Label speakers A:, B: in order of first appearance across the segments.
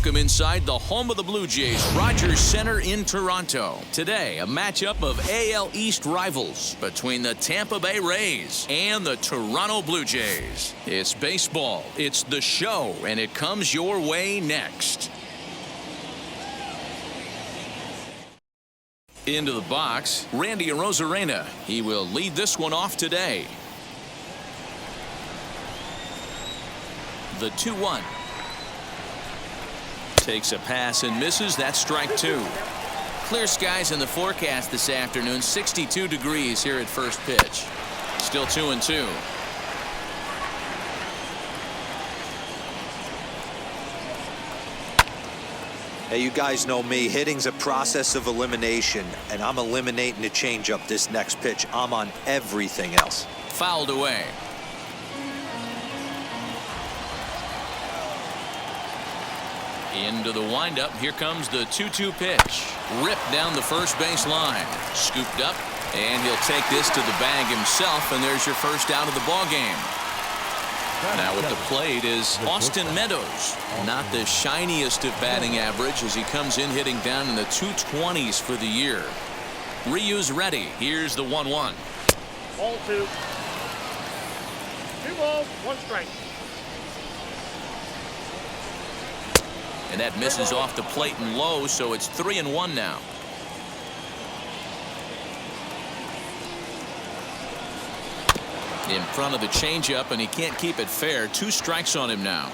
A: Welcome inside the home of the Blue Jays, Rogers Center in Toronto. Today, a matchup of AL East rivals between the Tampa Bay Rays and the Toronto Blue Jays. It's baseball, it's the show, and it comes your way next. Into the box, Randy Arozarena. He will lead this one off today. The 2-1. Takes a pass and misses. That's strike two. Clear skies in the forecast this afternoon. 62 degrees here at first pitch. Still 2-2.
B: Hey, you guys know me. Hitting's a process of elimination, and I'm eliminating the changeup this next pitch. I'm on everything else.
A: Fouled away. Into the windup. Here comes the 2-2 pitch. Ripped down the first base line. Scooped up, and he'll take this to the bag himself, and there's your first out of the ball game. Now at the plate is Austin Meadows. Not the shiniest of batting average as he comes in hitting down in the 220s for the year. Ryu's ready. Here's the 1-1.
C: Ball two. 2 balls, 1 strike.
A: And that misses off the plate and low, so it's 3-1 now. In front of the changeup, and he can't keep it fair. 2 strikes on him now.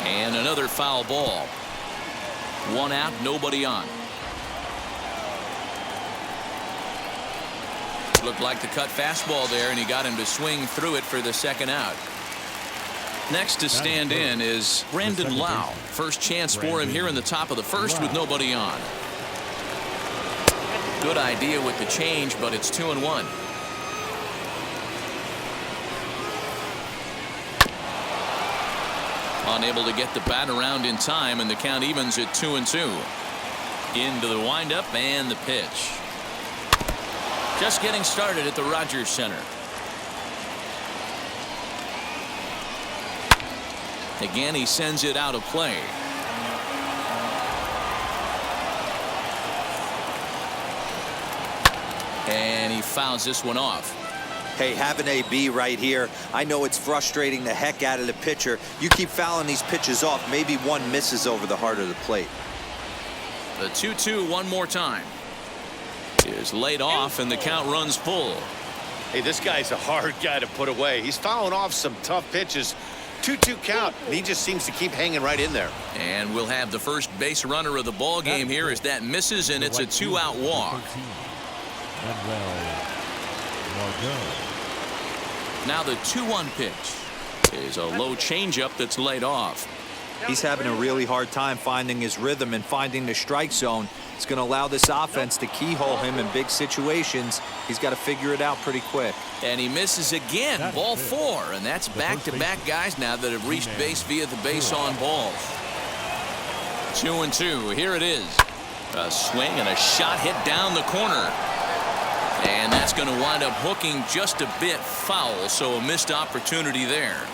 A: And another foul ball. 1 out, nobody on. Looked like the cut fastball there, and he got him to swing through it for the second out. Next to stand in is Brandon Lau. First chance for him here in the top of the first with nobody on. Good idea with the change, but it's 2-1. Unable to get the bat around in time, and the count evens at 2-2. Into the windup and the pitch. Just getting started at the Rogers Center. Again, he sends it out of play. And he fouls this one off.
B: Hey, have an AB right here. I know it's frustrating the heck out of the pitcher. You keep fouling these pitches off. Maybe one misses over the heart of the plate.
A: The 2-2 one more time. Is laid off, and the count runs full.
D: Hey, this guy's a hard guy to put away. He's fouling off some tough pitches. 2-2 count, and he just seems to keep hanging right in there. And
A: we'll have the first base runner of the ball game here as that misses, and it's a 2-out walk. Now the 2-1 pitch is a low changeup that's laid off.
B: He's having a really hard time finding his rhythm and finding the strike zone. It's going to allow this offense to keyhole him in big situations. He's got to figure it out pretty quick.
A: And he misses again. Ball 4, and that's back-to-back guys now that have reached base via the base on balls. 2-2. Here it is. A swing and a shot hit down the corner. And that's going to wind up hooking just a bit foul, so a missed opportunity there.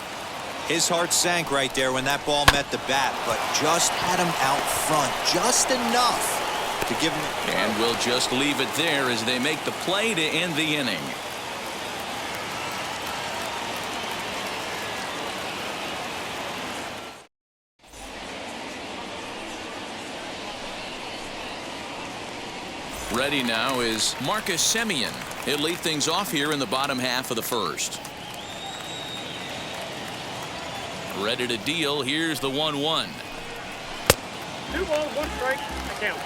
B: His heart sank right there when that ball met the bat, but just had him out front just enough to give him.
A: And we'll just leave it there as they make the play to end the inning. Ready now is Marcus Simeon. He'll lead things off here in the bottom half of the first. Ready to deal. Here's the 1-1.
C: 2 balls, 1 strike. I count.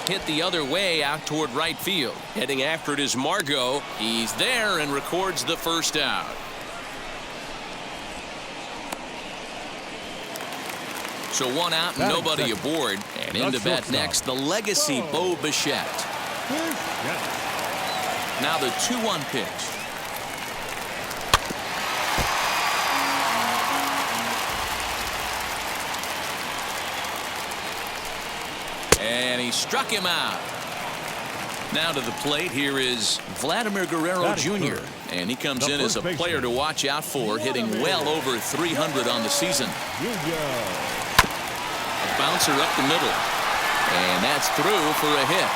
A: Hit the other way out toward right field. Heading after it is Margot. He's there and records the first out. So 1 out and nobody aboard. And into bat next, the legacy Bo Bichette. Now the 2-1 pitch. And he struck him out. Now to the plate, here is Vladimir Guerrero Jr. And he comes in as a player to watch out for, hitting well over 300 on the season. A bouncer up the middle. And that's through for a hit.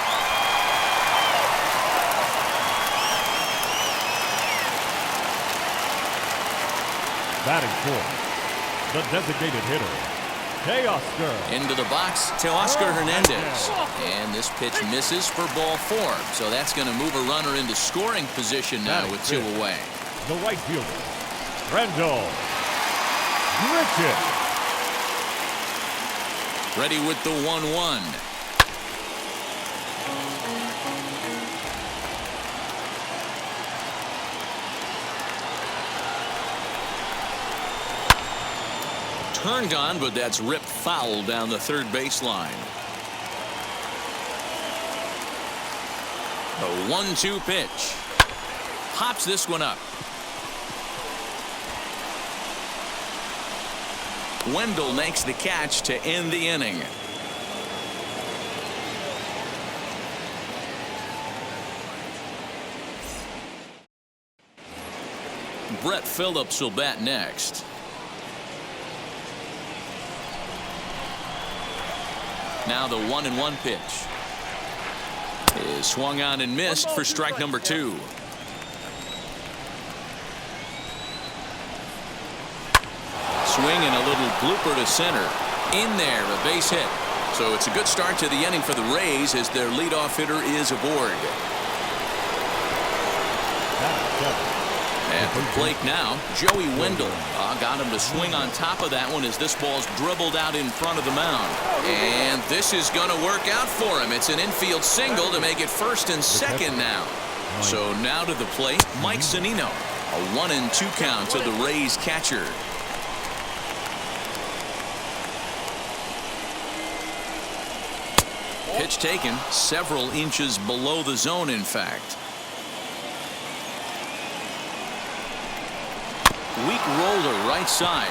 E: Batting fourth, the designated hitter, Teoscar.
A: Into the box, Teoscar Hernandez. And this pitch misses for ball 4. So that's going to move a runner into scoring position now with 2 away.
E: The right fielder, Randall Grichuk.
A: Ready with the 1-1. Turned on, but that's ripped foul down the third baseline. A 1-2 pitch. Pops this one up. Wendell makes the catch to end the inning. Brett Phillips will bat next. Now the 1-1 pitch is swung on and missed for strike number 2. Swing and a little blooper to center. In there, a base hit. So it's a good start to the inning for the Rays as their leadoff hitter is aboard. At the plate now, Joey Wendell. Got him to swing on top of that one as this ball's dribbled out in front of the mound. And this is going to work out for him. It's an infield single to make it first and second now. So now to the plate, Mike Zunino. A 1-2 count to the Rays catcher. Pitch taken several inches below the zone, in fact. Weak roller right side.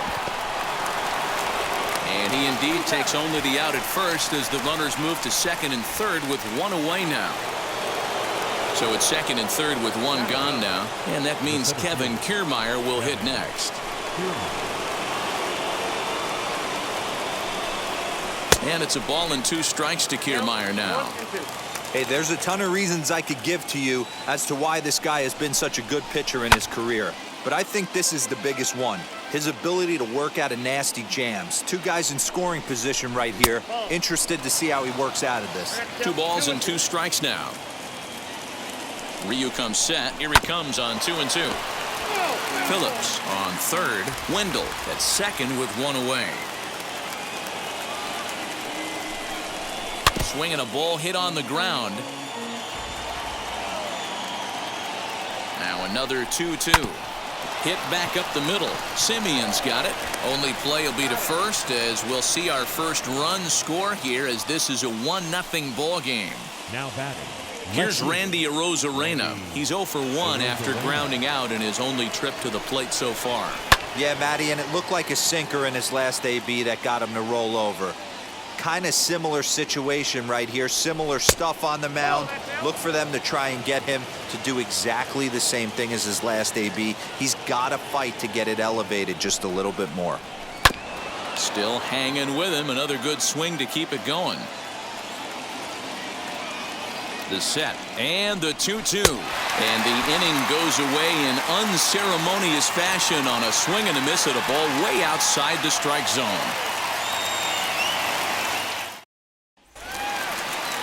A: And he indeed takes only the out at first as the runners move to second and third with 1 away now. So it's second and third with 1 gone now. And that means Kevin Kiermaier will hit next. And it's a ball and 2 strikes to Kiermaier now.
B: Hey, there's a ton of reasons I could give to you as to why this guy has been such a good pitcher in his career. But I think this is the biggest one. His ability to work out of nasty jams. 2 guys in scoring position right here. Interested to see how he works out of this.
A: 2 balls and 2 strikes now. Ryu comes set. Here he comes on 2-2. Phillips on third. Wendell at second with 1 away. Swinging a ball hit on the ground. Now another 2-2. Hit back up the middle. Simeon's got it. Only play will be to first as we'll see our first run score here as this is a 1-0 ball game.
E: Now batting.
A: Here's Randy Arozarena. He's 0 for 1 after grounding out in his only trip to the plate so far.
B: Yeah, Matty, and it looked like a sinker in his last AB that got him to roll over. Kind of similar situation right here. Similar stuff on the mound. Look for them to try and get him to do exactly the same thing as his last AB. He's got to fight to get it elevated just a little bit more.
A: Still hanging with him. Another good swing to keep it going. The set and the 2-2. And the inning goes away in unceremonious fashion on a swing and a miss at a ball way outside the strike zone.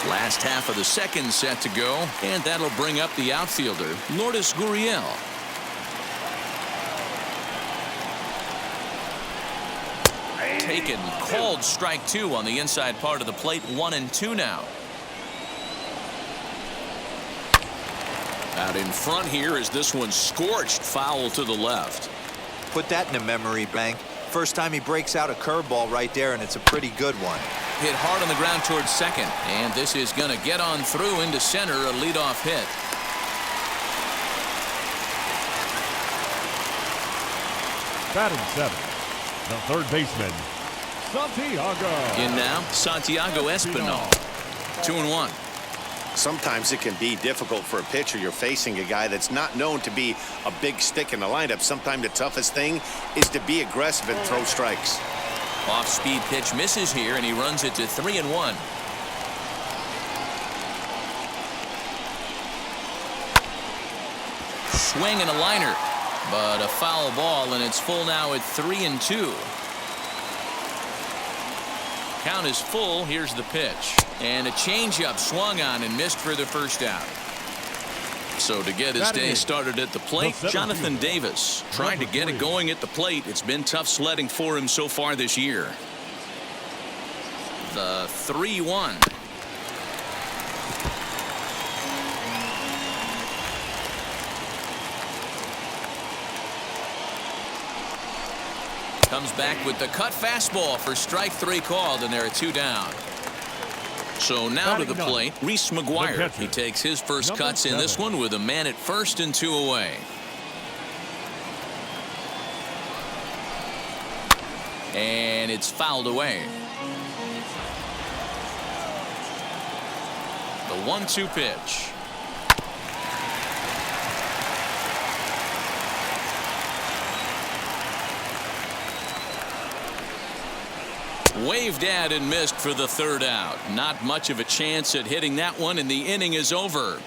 A: Last half of the second set to go, and that'll bring up the outfielder, Lourdes Gurriel. Taken, called strike 2 on the inside part of the plate. 1-2 now. Out in front here is this one scorched foul to the left.
B: Put that in a memory bank. First time he breaks out a curveball right there, and it's a pretty good one.
A: Hit hard on the ground towards second, and this is going to get on through into center, a leadoff hit.
E: Batting 7th, the third baseman, Santiago.
A: In now, Santiago Espinal. 2-1.
D: Sometimes it can be difficult for a pitcher. You're facing a guy that's not known to be a big stick in the lineup. Sometimes the toughest thing is to be aggressive and throw strikes.
A: Off-speed pitch misses here, and he runs it to 3-1. Swing and a liner, but a foul ball, and it's full now at 3-2. Count is full. Here's the pitch, and a changeup swung on and missed for the first out. So to get his day started at the plate, Jonathan Davis trying to get it going at the plate. It's been tough sledding for him so far this year. The 3-1. Comes back with the cut fastball for strike 3 called, and there are 2 down. So now to the plate, Reese Mcguire. He takes his first cuts in this one with a man at first and 2 away. And it's fouled away. The 1-2 pitch. Waved at and missed for the 3rd out. Not much of a chance at hitting that one, and the inning is over.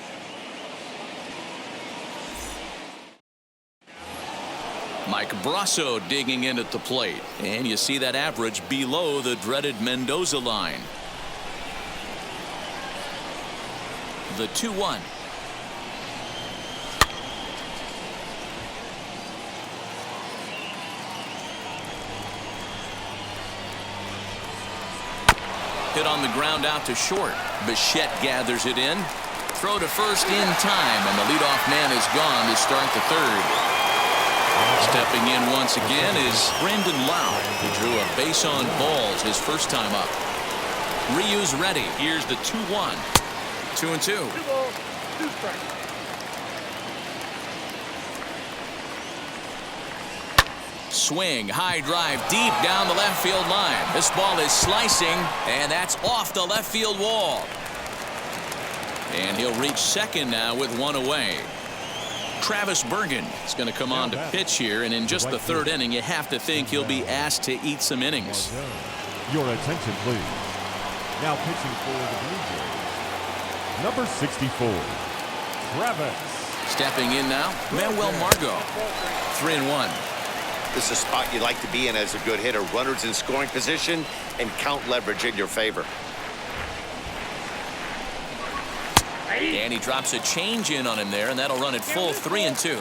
A: Mike Brasso digging in at the plate, and you see that average below the dreaded Mendoza line. The 2-1. Hit on the ground out to short. Bichette gathers it in. Throw to first in time, and the leadoff man is gone to start the 3rd. Stepping in once again is Brandon Lau. He drew a base on balls his first time up. Ryu's ready. Here's the 2-1. 2-2.
C: 2 balls, 2 strikes.
A: Swing, high drive, deep down the left field line. This ball is slicing, and that's off the left field wall. And he'll reach second now with 1 away. Travis Bergen is going to come on to pitch here, and in just the 3rd inning, you have to think he'll be asked to eat some innings.
E: Your attention, please. Now pitching for the Blue Jays, number 64, Travis.
A: Stepping in now, Manuel Margot. 3-1.
D: This is a spot you like to be in as a good hitter. Runners in scoring position and count leverage in your favor.
A: And he drops a change in on him there, and that'll run it full 3-2.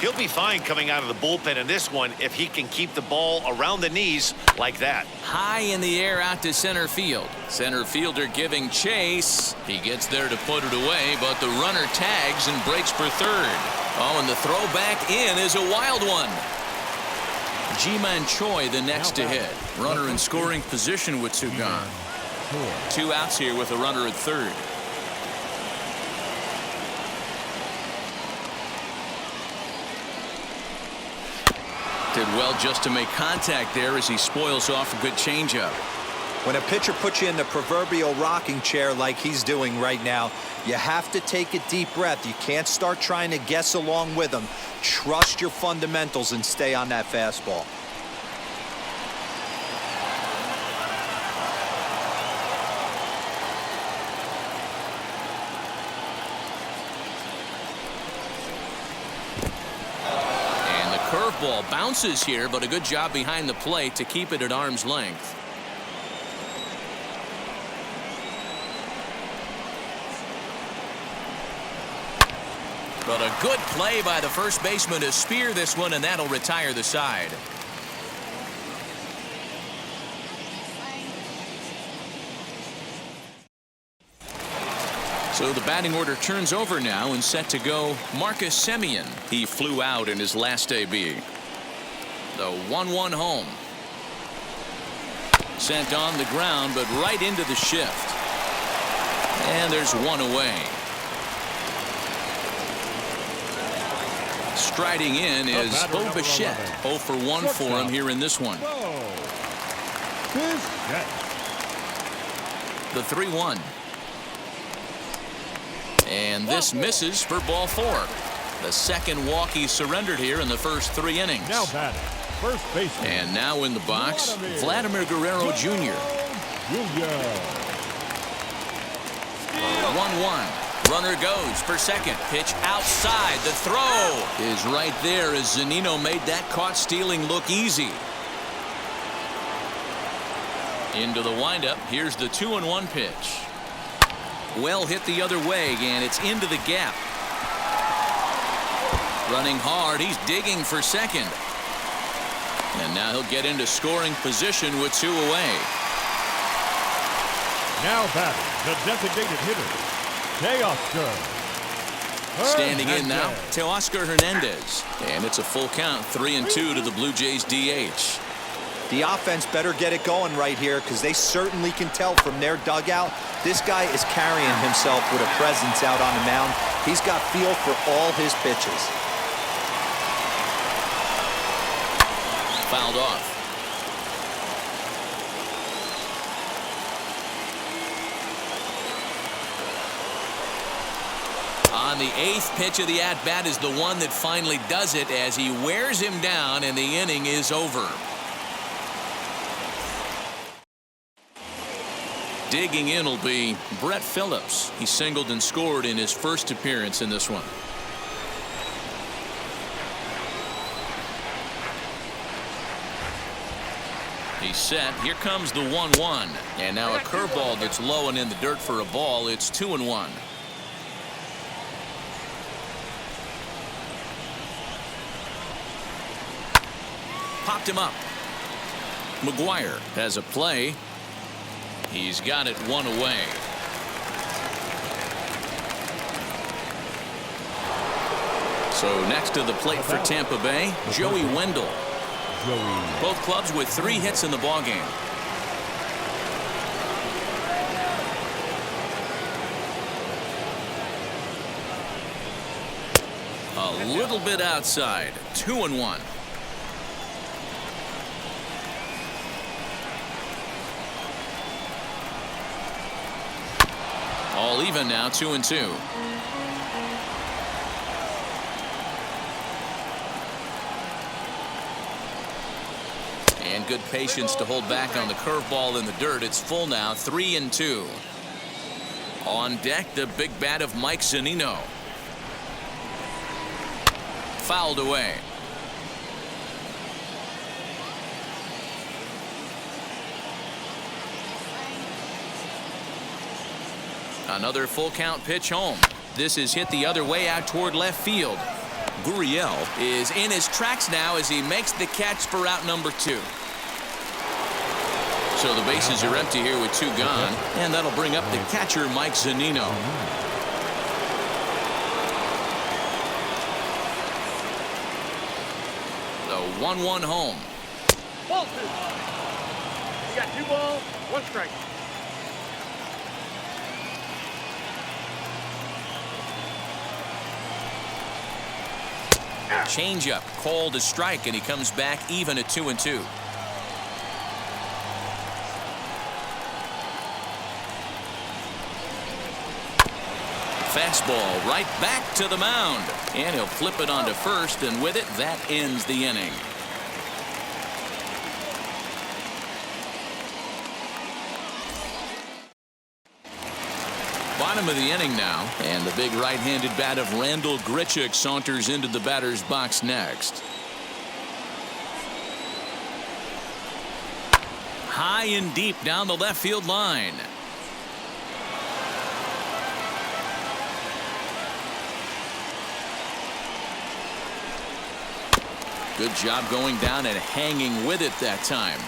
D: He'll be fine coming out of the bullpen in this one if he can keep the ball around the knees like that.
A: High in the air out to center field. Center fielder giving chase. He gets there to put it away, but the runner tags and breaks for 3rd. Oh, and the throw back in is a wild one. Ji-Man Choi the next to hit. Runner in scoring position with 2 gone. 2 outs here with a runner at 3rd. Did well just to make contact there as he spoils off a good changeup.
B: When a pitcher puts you in the proverbial rocking chair like he's doing right now, you have to take a deep breath. You can't start trying to guess along with him. Trust your fundamentals and stay on that fastball.
A: And the curveball bounces here, but a good job behind the plate to keep it at arm's length. But a good play by the first baseman to spear this one, and that'll retire the side. So the batting order turns over now, and set to go Marcus Simeon. He flew out in his last AB. The 1-1 home. Sent on the ground, but right into the shift. And there's 1 away. Striding in is Bo Bichette. 0 for 1 for him here in this one. The 3-1. And this misses for ball 4. The second walk he surrendered here in the first 3 innings.
E: Now batting, first baseman.
A: And now in the box, Vladimir Guerrero Jr. 1-1. Runner goes for second. Pitch outside. The throw is right there as Zunino made that caught stealing look easy. Into the windup. Here's the 2-1 pitch. Well hit the other way, and it's into the gap. Running hard. He's digging for second. And now he'll get into scoring position with 2 away.
E: Now batting, the designated hitter, Teoscar.
A: Standing in now, Teoscar Hernandez. And it's a full count, 3-2 to the Blue Jays DH.
B: The offense better get it going right here because they certainly can tell from their dugout. This guy is carrying himself with a presence out on the mound. He's got feel for all his pitches.
A: Fouled off. On the 8th pitch of the at-bat is the one that finally does it as he wears him down and the inning is over. Digging in will be Brett Phillips. He singled and scored in his first appearance in this one. He's set. Here comes the 1-1. And now a curveball that's low and in the dirt for a ball. It's 2-1. Popped him up. Mcguire has a play. He's got it 1 away. So next to the plate for Tampa Bay, Joey Wendell. Both clubs with 3 hits in the ballgame. A little bit outside. 2-1. All even now, 2-2. And good patience to hold back on the curveball in the dirt. It's full now, 3-2. On deck, the big bat of Mike Zunino. Fouled away. Another full count pitch home. This is hit the other way out toward left field. Gurriel is in his tracks now as he makes the catch for out number 2. So the bases are empty here with 2 gone, and that'll bring up the catcher, Mike Zunino. The 1-1 home.
C: Ball 2. You got 2 balls, 1 strike.
A: Changeup called a strike, and he comes back even at 2-2. Fastball right back to the mound, and he'll flip it onto first, and with it, that ends the inning. Bottom of the inning now, and the big right-handed bat of Randall Grichuk saunters into the batter's box next. High and deep down the left field line. Good job going down and hanging with it that time.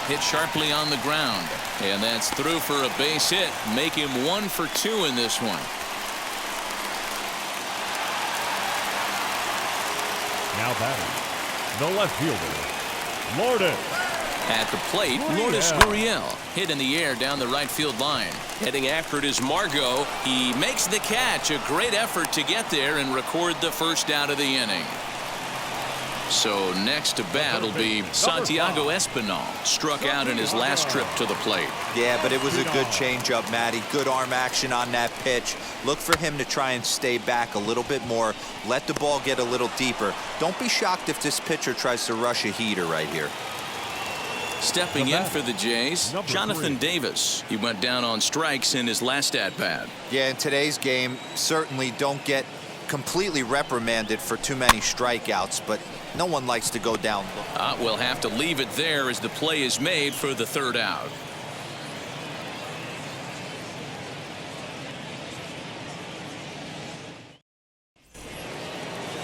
A: Hit sharply on the ground, and that's through for a base hit. Make him 1 for 2 in this one.
E: Now batting, the left fielder, Lourdes.
A: At the plate, Lourdes Gurriel hit in the air down the right field line. Heading after it is Margot. He makes the catch. A great effort to get there and record the first out of the inning. So next to bat will be Santiago Espinal. Struck out in his last trip to the plate.
B: Yeah, but it was a good changeup, Matty. Good arm action on that pitch. Look for him to try and stay back a little bit more. Let the ball get a little deeper. Don't be shocked if this pitcher tries to rush a heater right here.
A: Stepping in for the Jays, Jonathan Davis. He went down on strikes in his last at-bat.
B: Yeah, in today's game, certainly don't get completely reprimanded for too many strikeouts, but no one likes to go down.
A: We'll have to leave it there as the play is made for the third out.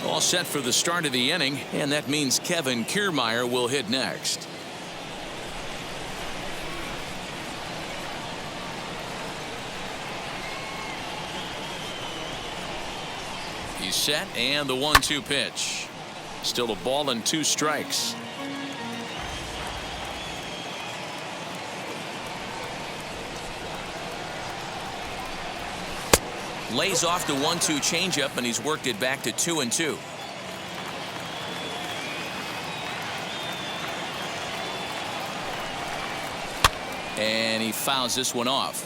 A: All set for the start of the inning, and that means Kevin Kiermaier will hit next. He's set, and the 1-2 pitch. Still a ball and 2 strikes. Lays off the 1-2 changeup, and he's worked it back to 2-2. And he fouls this one off.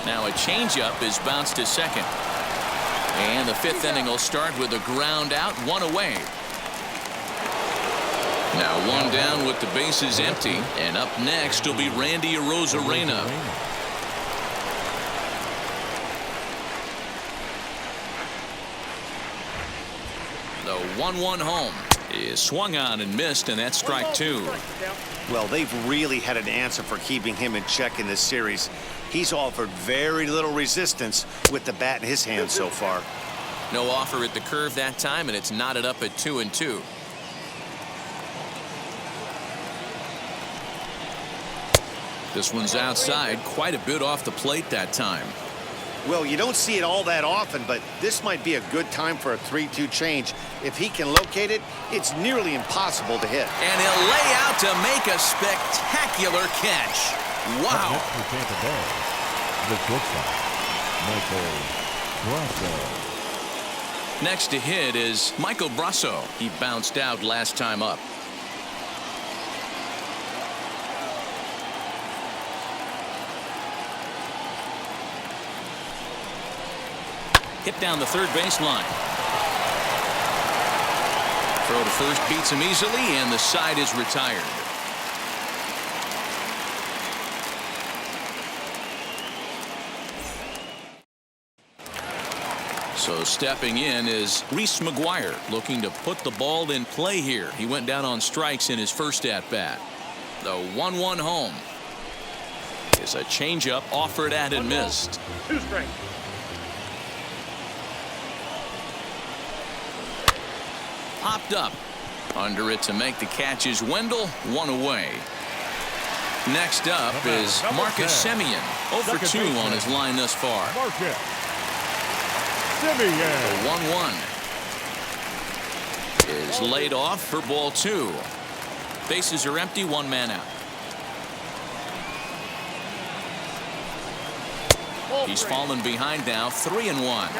A: Now a changeup is bounced to second. And the 5th inning will start with a ground out, 1 away. Now 1 down with the bases empty. And up next will be Randy Arozarena. The 1-1 home is swung on and missed, and that's strike 2.
D: Well, they've really had an answer for keeping him in check in this series. He's offered very little resistance with the bat in his hand so far.
A: No offer at the curve that time, and it's knotted up at 2-2. This one's outside, quite a bit off the plate that time.
D: Well, you don't see it all that often, but this might be a good time for a 3-2 change. If he can locate it, it's nearly impossible to hit.
A: And he'll lay out to make a spectacular catch. Wow.
E: Next for Tampa Bay, the shortstop, Michael Brasso.
A: Next to hit is Michael Brasso. He bounced out last time up. Hit down the third baseline. Throw to first beats him easily, and the side is retired. So stepping in is Reese Mcguire, looking to put the ball in play here. He went down on strikes in his first at-bat. The 1-1 home is a changeup offered at and missed.
C: 2 strikes.
A: Popped up. Under it to make the catch is Wendell, 1 away. Next up is Marcus Simeon. 0 for 2 on his line thus far.
E: Marcus Simeon.
A: The 1-1 is laid off for ball 2. Bases are empty, 1 man out. He's fallen behind now, 3-1.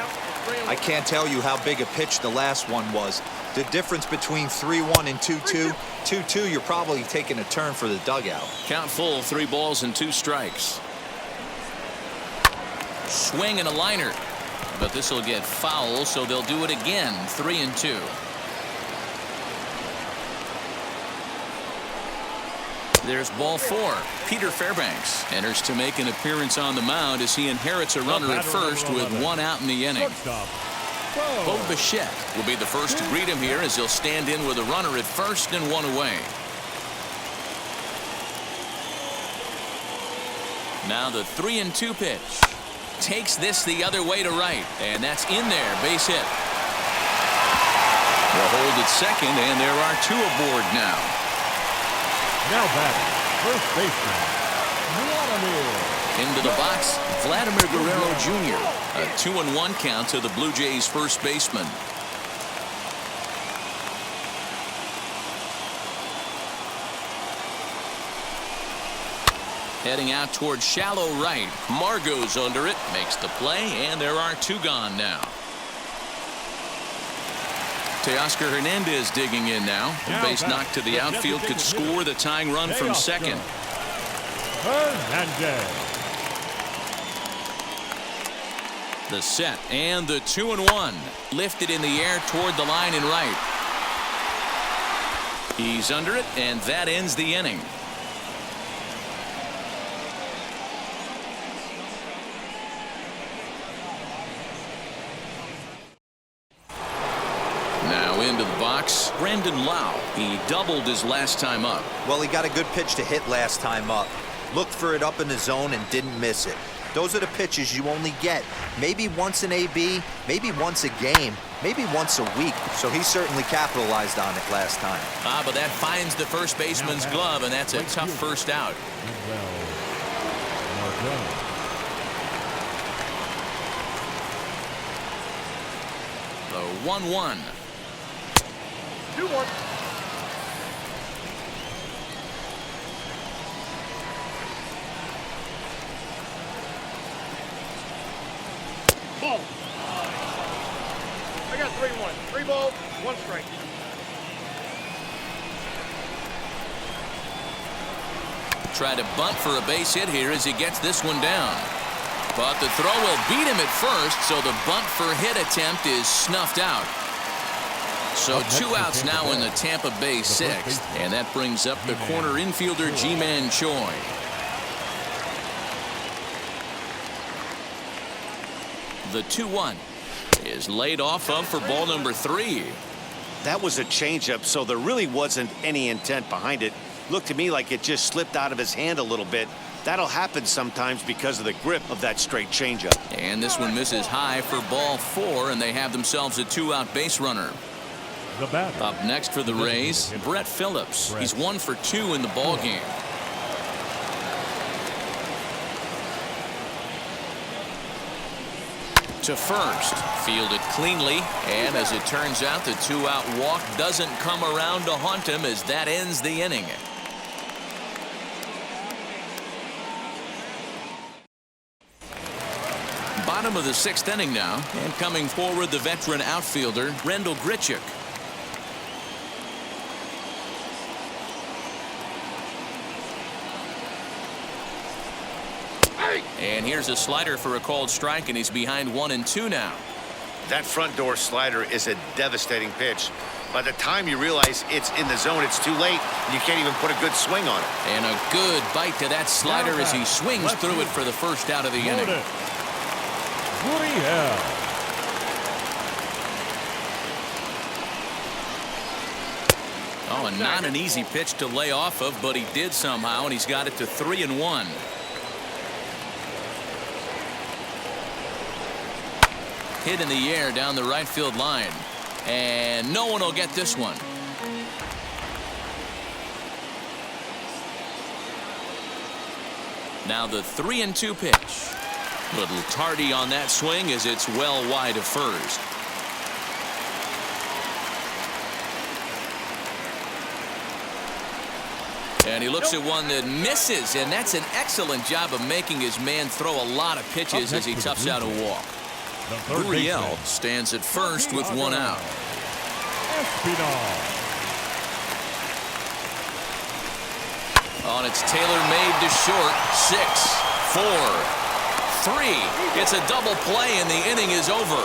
B: I can't tell you how big a pitch the last one was. The difference between 3-1 and 2-2. 2-2, you're probably taking a turn for the dugout.
A: Count full, 3 balls and 2 strikes. Swing and a liner. But this will get foul, so they'll do it again. 3-2. There's ball 4. Peter Fairbanks enters to make an appearance on the mound as he inherits a runner at first with 1 out in the inning. Bo Bichette will be the first to greet him here as he'll stand in with a runner at first and 1 away. Now the 3-2 pitch. Takes this the other way to right, and that's in there. Base hit. They'll hold at second, and there are 2 aboard now.
E: Now batting, first baseman, Vladimir.
A: Into the box, Vladimir Guerrero Jr. A 2-1 count to the Blue Jays first baseman. Heading out towards shallow right. Margot's under it, makes the play, and there are 2 gone now. Teoscar Hernandez digging in now. The base knock to the outfield could score the tying run from second.
E: Hernandez.
A: The set and the 2-1. Lifted in the air toward the line and right. He's under it, and that ends the inning. Now into the box, Brandon Lau. He doubled his last time up.
B: Well, he got a good pitch to hit last time up. Looked for it up in the zone and didn't miss it. Those are the pitches you only get maybe once in AB, maybe once a game, maybe once a week. So he certainly capitalized on it last time.
A: But that finds the first baseman's glove, and that's a tough first out. The 1-1.
C: 2-1. Ball. I got 3-1. 3 balls, 1 strike.
A: Try to bunt for a base hit here as he gets this one down. But the throw will beat him at first, so the bunt for hit attempt is snuffed out. So 2 outs now in the Tampa Bay 6th, and that brings up the corner infielder Ji-Man Choi. The 2-1 is laid off of for ball number 3.
D: That was a changeup, so there really wasn't any intent behind it. Looked to me like it just slipped out of his hand a little bit. That'll happen sometimes because of the grip of that straight changeup.
A: And this one misses high for ball 4, and they have themselves a 2-out base runner. Up next for the Rays, Brett Phillips. He's 1 for 2 in the ball game. To first, fielded cleanly, and as it turns out, the 2-out walk doesn't come around to haunt him as that ends the inning. Bottom of the 6th inning now, and coming forward the veteran outfielder Rendell Grichuk. And here's a slider for a called strike, and he's behind 1-2 now.
D: That front door slider is a devastating pitch. By the time you realize it's in the zone, it's too late. You can't even put a good swing on it.
A: And a good bite to that slider as he swings through it for the first out of the inning. Oh, and not an easy pitch to lay off of, but he did somehow, and he's got it to 3-1. Hit in the air down the right field line, and no one will get this one. Now the 3-2 pitch. Little tardy on that swing as it's well wide of first. And he looks at one that misses, and that's an excellent job of making his man throw a lot of pitches as he toughs out a walk. Gurriel stands at first with 1 out. On it's tailor-made to short. 6, 4, 3. It's a double play, and the inning is over.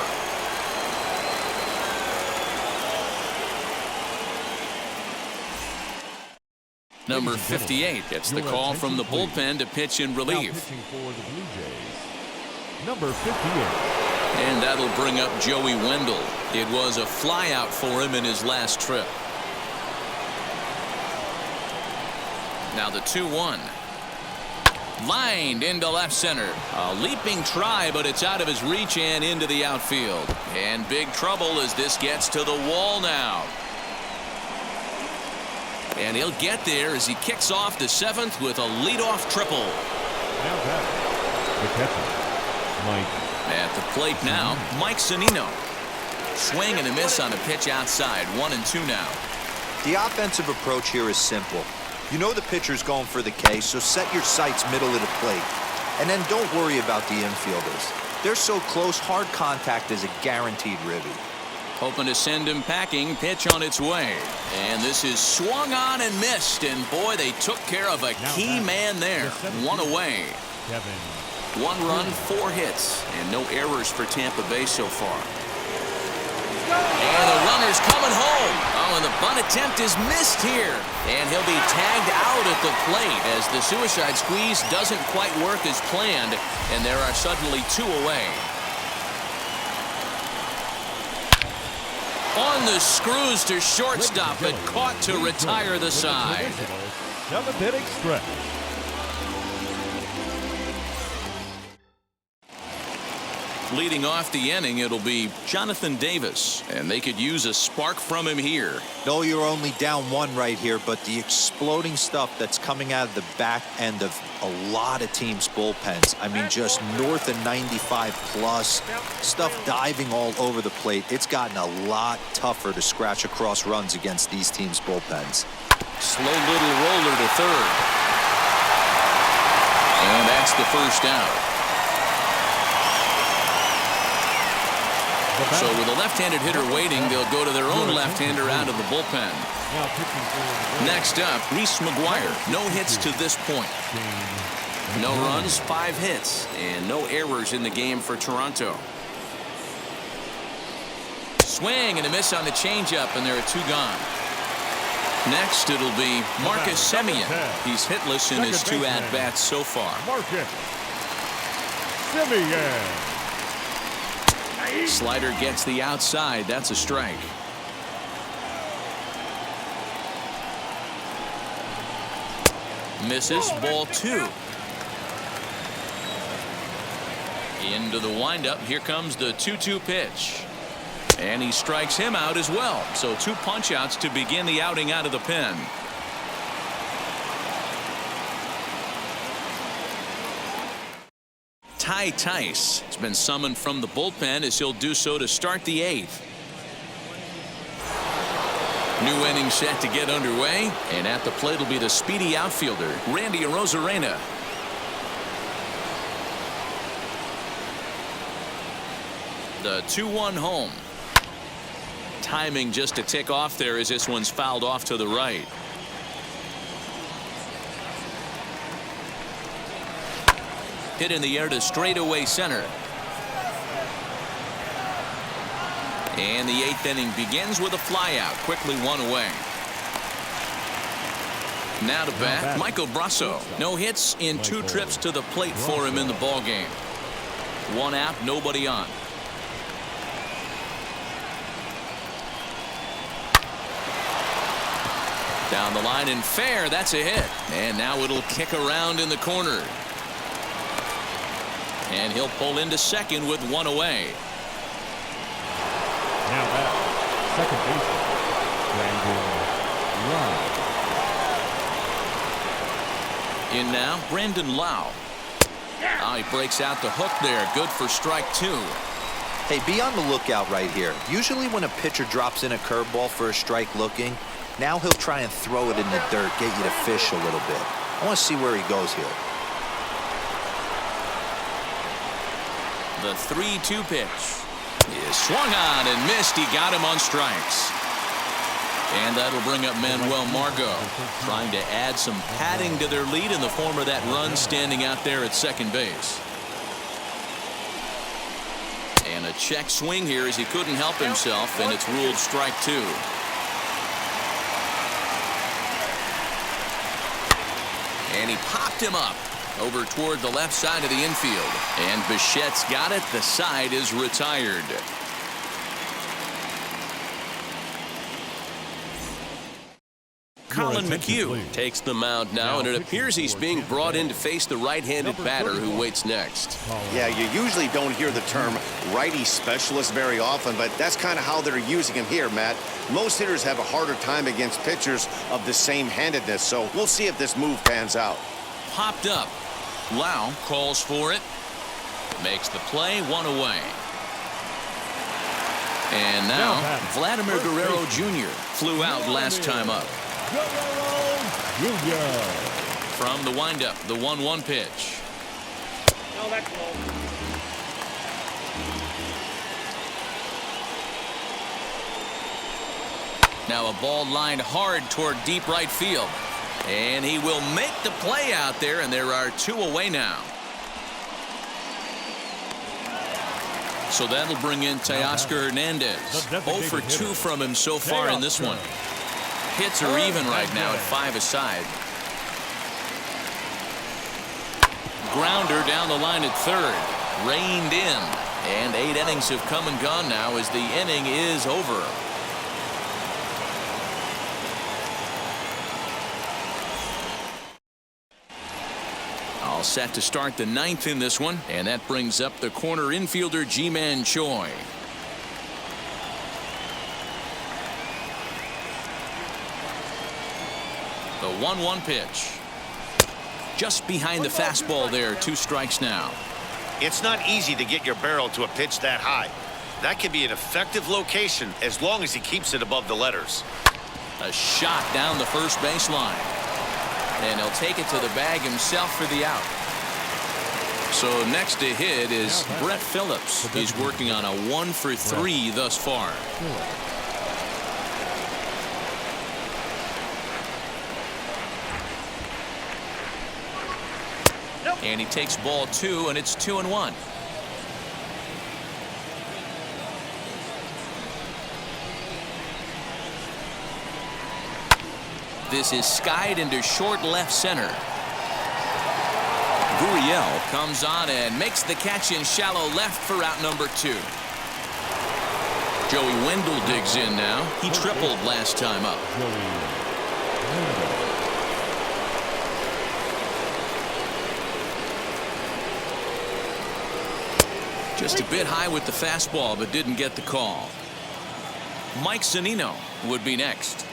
A: Number 58 gets the call from the bullpen to pitch in relief.
E: Number 58.
A: And that'll bring up Joey Wendell. It was a flyout for him in his last trip. Now the 2-1. Lined into left center. A leaping try, but it's out of his reach and into the outfield. And big trouble as this gets to the wall now. And he'll get there as he kicks off the 7th with a leadoff triple.
E: Now back, the catcher, Mike.
A: At the plate now, Mike Zunino. Swing and a miss on a pitch outside. 1-2 now.
B: The offensive approach here is simple. You know the pitcher's going for the K, so set your sights middle of the plate. And then don't worry about the infielders. They're so close, hard contact is a guaranteed ribby.
A: Hoping to send him packing. Pitch on its way. And this is swung on and missed. And boy, they took care of a key man there. One away. 1 run, 4 hits, and no errors for Tampa Bay so far. And the runner's coming home. Oh, and the bunt attempt is missed here. And he'll be tagged out at the plate as the suicide squeeze doesn't quite work as planned. And there are suddenly 2 away. On the screws to shortstop, but caught to retire the side.
E: 7th inning stretch.
A: Leading off the inning, it'll be Jonathan Davis, and they could use a spark from him here.
B: No, you're only down 1 right here, but the exploding stuff that's coming out of the back end of a lot of teams' bullpens. I mean, just north of 95 plus, stuff diving all over the plate. It's gotten a lot tougher to scratch across runs against these teams' bullpens.
A: Slow little roller to third. And that's the first out. So with a left-handed hitter waiting, they'll go to their own left-hander out of the bullpen. Next up, Reese Mcguire. No hits to this point. No runs, 5 hits, and no errors in the game for Toronto. Swing and a miss on the changeup, and there are 2 gone. Next, it'll be Marcus Simeon. He's hitless in his 2 at-bats so far.
E: Marcus Simeon.
A: Slider gets the outside. That's a strike. Misses. Ball 2. Into the windup. Here comes the 2-2 pitch. And he strikes him out as well. So 2 punch outs to begin the outing out of the pen. Ty Tice has been summoned from the bullpen as he'll do so to start the 8th. New inning set to get underway, and at the plate will be the speedy outfielder, Randy Arozarena. The 2-1 home. Timing just to tick off there as this one's fouled off to the right. Hit in the air to straightaway center. And the 8th inning begins with a flyout. Quickly 1 away. Now to bat, Michael Brasso. No hits in 2 trips to the plate for him in the ballgame. 1 out, nobody on. Down the line and fair. That's a hit. And now it'll kick around in the corner. And he'll pull into second with 1 away.
E: Now back, second baseman, Brandon Lau.
A: In now, Brandon Lau. Oh, he breaks out the hook there. Good for strike 2.
B: Hey, be on the lookout right here. Usually when a pitcher drops in a curveball for a strike looking, now he'll try and throw it in the dirt, get you to fish a little bit. I want to see where he goes here.
A: The 3-2 pitch is swung on and missed. He got him on strikes. And that'll bring up Manuel Margot, trying to add some padding to their lead in the form of that run standing out there at second base. And a check swing here as he couldn't help himself, and it's ruled strike 2. And he popped him up over toward the left side of the infield. And Bichette's got it. The side is retired. Colin McHugh takes the mound now, and it appears he's being brought in to face the right-handed batter who waits next.
D: Yeah, you usually don't hear the term righty specialist very often, but that's kind of how they're using him here, Matt. Most hitters have a harder time against pitchers of the same handedness, so we'll see if this move pans out.
A: Popped up. Lau calls for it. Makes the play, 1 away. And now, Vladimir Guerrero Jr. flew out last time up.
E: Jr.
A: From the windup, the 1-1 pitch.
C: No, that's low.
A: Now a ball lined hard toward deep right field. And he will make the play out there, and there are 2 away now. So that'll bring in Teoscar Hernandez. 0 for 2 from him so far in this one. Hits are even right now at 5 aside. Grounder down the line at third. Reined in. And 8 innings have come and gone now as the inning is over. All set to start the 9th in this one, and that brings up the corner infielder Ji-Man Choi. The 1-1 pitch. Just behind the fastball there, 2 strikes now.
F: It's not easy to get your barrel to a pitch that high. That can be an effective location as long as he keeps it above the letters.
A: A shot down the first base line. And he'll take it to the bag himself for the out. So next to hit is Brett Phillips. He's working on a 1 for 3 thus far. And he takes ball 2, and it's 2-1. This is skied into short left center. Gurriel comes on and makes the catch in shallow left for out number 2. Joey Wendell digs in now. He tripled last time up. Just a bit high with the fastball, but didn't get the call. Mike Zunino would be next.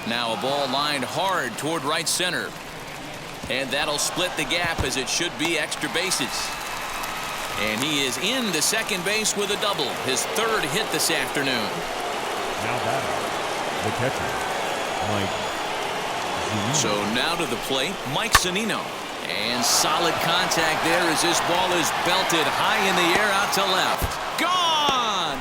A: Now a ball lined hard toward right center. And that'll split the gap as it should be extra bases. And he is in to second base with a double. His 3rd hit this afternoon.
E: Now batting, the catcher, Mike Zunino.
A: So now to the plate, Mike Zunino. And solid contact there as this ball is belted high in the air out to left. Gone!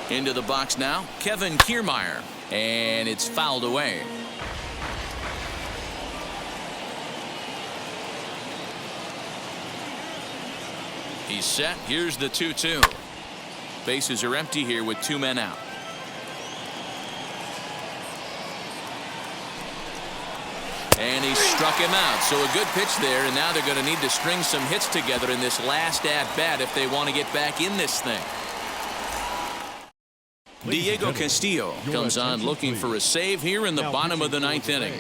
A: Into the box now, Kevin Kiermaier. And it's fouled away. He's set. Here's the 2-2. Bases are empty here with 2 men out. And he struck him out. So a good pitch there, and now they're going to need to string some hits together in this last at-bat if they want to get back in this thing. Diego Castillo comes on looking for a save here in the bottom of the 9th inning.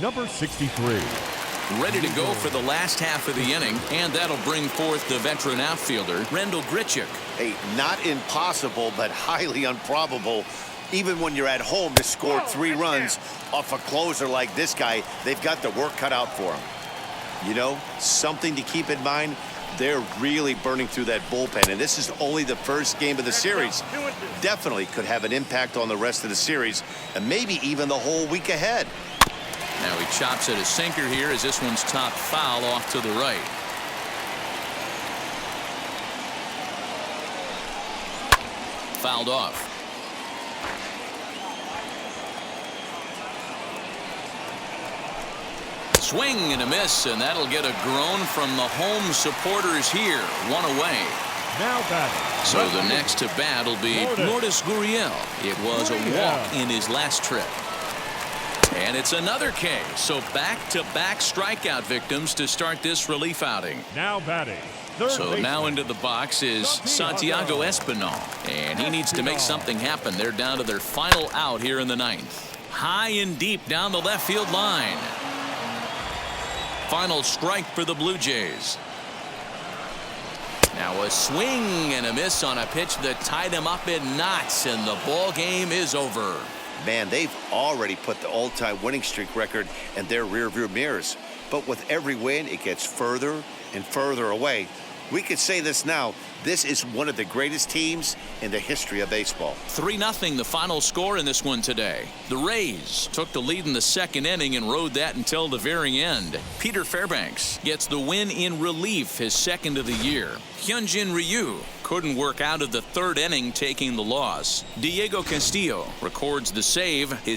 E: Number 63.
A: Ready to go for the last half of the inning, and that'll bring forth the veteran outfielder, Rendell Grichuk.
F: Hey, not impossible, but highly improbable. Even when you're at home to score 3 runs off a closer like this guy, they've got the work cut out for him. You know, something to keep in mind, they're really burning through that bullpen, and this is only the first game of the series. Definitely could have an impact on the rest of the series, and maybe even the whole week ahead.
A: Now he chops at a sinker here as this one's top foul off to the right. Fouled off. Swing and a miss, and that'll get a groan from the home supporters here. 1 away.
E: Now batting.
A: So the next to bat will be Lourdes Gurriel. It was a walk in his last trip. And it's another K. So back-to-back strikeout victims to start this relief outing.
E: Now batting.
A: So now into the box is Santiago Espinal. And he needs to make something happen. They're down to their final out here in the 9th. High and deep down the left field line. Final strike for the Blue Jays. Now a swing and a miss on a pitch that tied him up in knots, and the ball game is over.
F: Man, they've already put the all-time winning streak record in their rearview mirrors. But with every win, it gets further and further away. We could say this now. This is one of the greatest teams in the history of baseball.
A: 3-0 the final score in this one today. The Rays took the lead in the second inning and rode that until the very end. Peter Fairbanks gets the win in relief, his second of the year. Hyunjin Ryu couldn't work out of the third inning, taking the loss. Diego Castillo records the save, his